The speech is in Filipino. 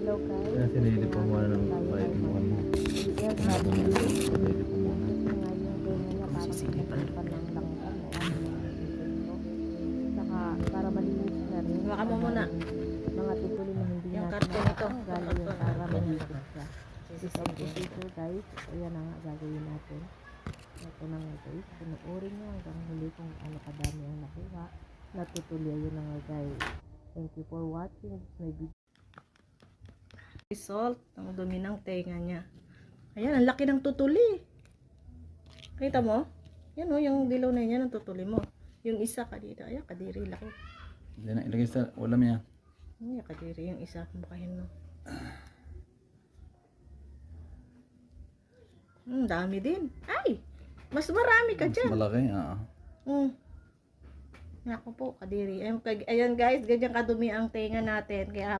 Hello guys. Kaya sinili po muna ng bait mo mo. Yes, Sabi mo, sinili po muna. ngayon din niya parang pinagpapalitan ng langka. Saka para malinis na rin. Baka mo muna. Mga tituloy na hindi Yung natin karton ito. nakakasala yun para malinis siya. This is procedure guys. Ayan ang gagawin natin. Ito na nga guys. Pinuorin niya hanggang huli kung ano kadami ang nakuha. Natutuloy yun na nga guys. Thank you for watching my video. Result ng dumi ng tenga niya. Ayan, ang laki ng tutuli. Kita mo? Yan o, yung dilaw na yan ang tutuli mo. Yung isa kadiri. Ayan, kadiri, laki. Hindi na ilagay sa ulam niya. Ayan, kadiri yung isa. Bukahin mo. Dami din. Ay! Mas marami ka Mas dyan. malaki, oo. Ako po, kadiri. Ayan guys, ganyan kadumi ang tenga natin. Kaya